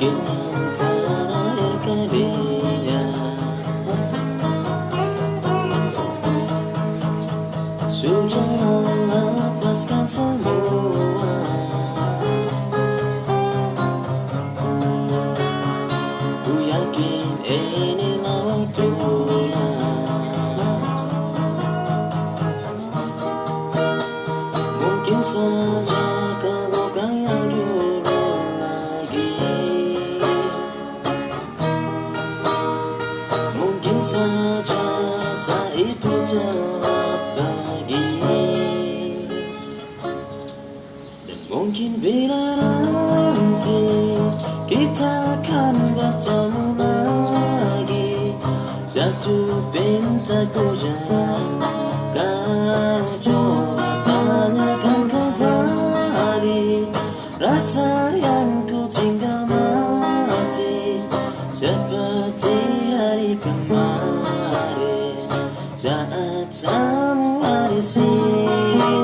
Mungkin yang terakhir kalinya sudah melepaskan semua. Ku yakin inilah waktunya. Mungkin saja kau bukan yang dulu lagi. Mungkin saja rasa itu telah pergi. Dan mungkin bila nanti kita akan bertemu lagi, jatuh pintaku jangan kau coba tanyakan kembali rasa yang ku tinggal mati, seperti hari kemarin saat semua di sini.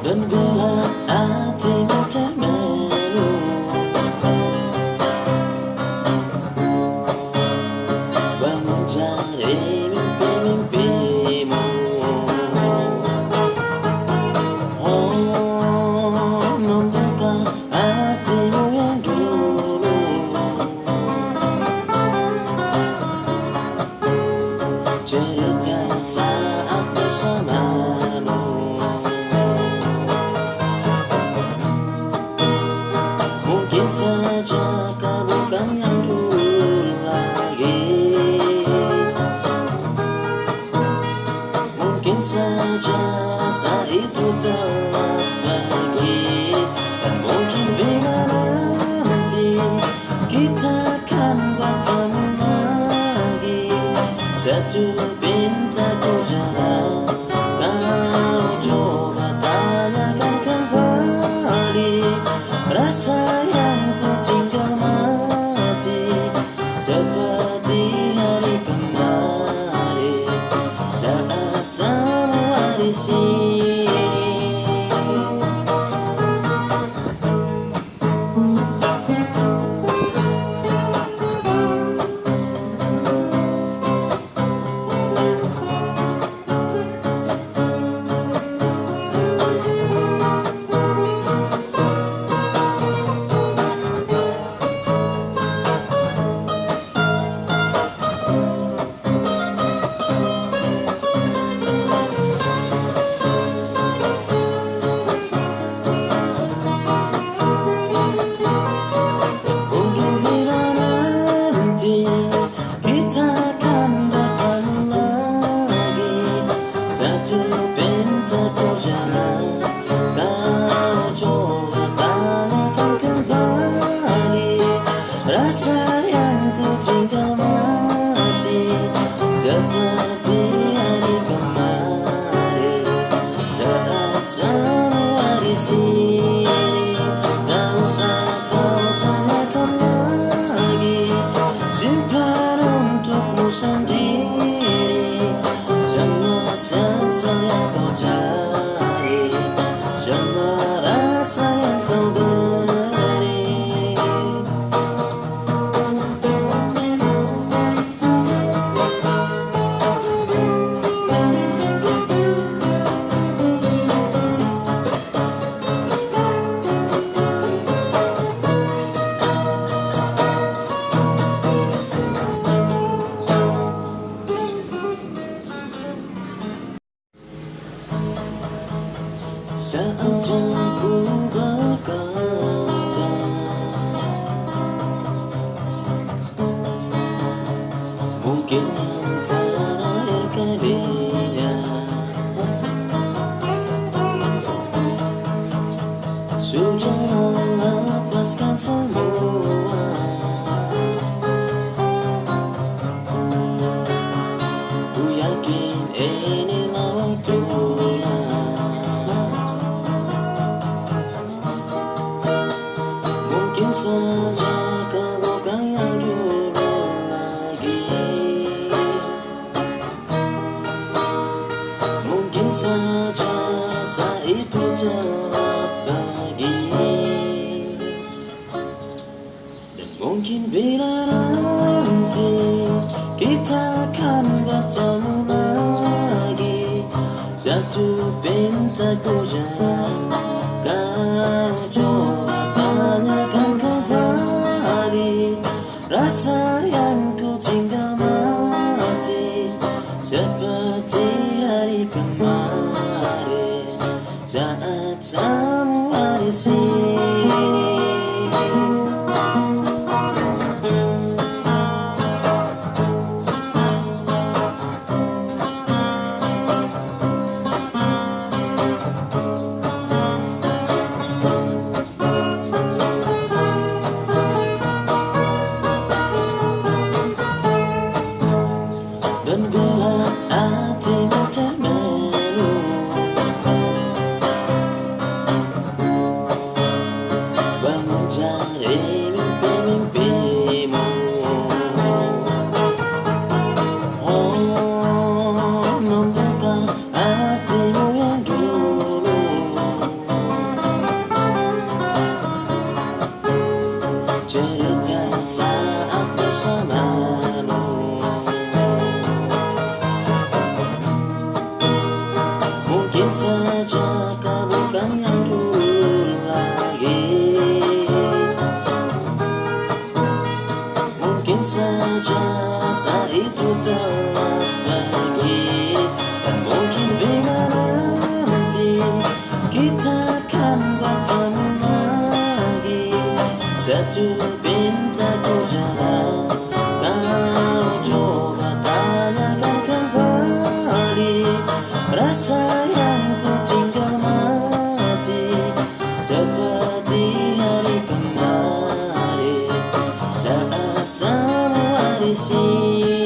Dan bila hatimu termenung, bangun dari mimpi-mimpimu. Oh, membuka hatimu yang dulu. Cerita saat bersamamu. Mungkin saja kau bukan yang dulu lagi. Mungkin saja rasa itu telah pergi. Dan mungkin bila nanti kita akan bertemu lagi, satu pintaku jalan kau coba tanyakan kembali rasa yang ku tinggal mati, seperti hari kemarin saat semua di sini. Rasa yang ku tinggal mati, seperti hari kemarin saat semua di sini. Tak usah kau tanyakan lagi, simpan untukmu sendiri semua sesal yang kau cari, semua rasa yang kau beri. Saat aku berkata, mungkin yang terakhir kalinya sudah melepaskan semua. Ku yakin inilah waktunya. saja saat itu telah pergi, dan mungkin bila nanti kita akan bertemu lagi, jatuh pintaku jangan kau coba tanyakan kembali rasa yang ku tinggal mati, seperti hari kemarin saat semua di sini. Dan bila hatimu termenung, bangun dari mimpi-mimpimu. Oh, membuka hatimu yang dulu, cerita saat bersamamu. Mungkin saja kau bukan yang dulu lagi, mungkin saja saat itu telah pergi, dan mungkin bila nanti kita akan bertemu lagi, satu pintaku jangan kau coba tanyakan kembali rasa yang ku tinggal mati, seperti hari kemarin saat semua di sini.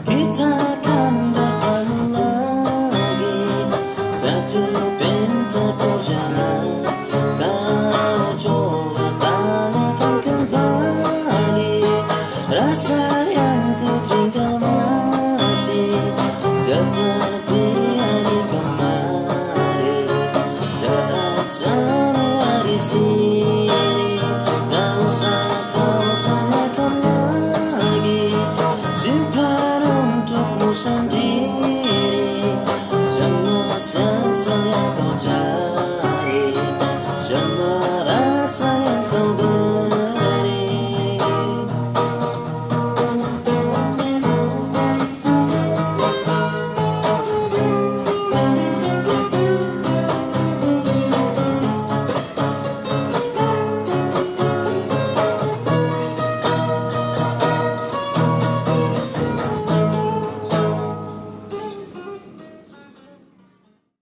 Kita akan bertemu lagi, satu pintaku jangan kau coba tanyakan kembali rasa yang ku tinggal mati, seperti hari kemarin saat semua di sini.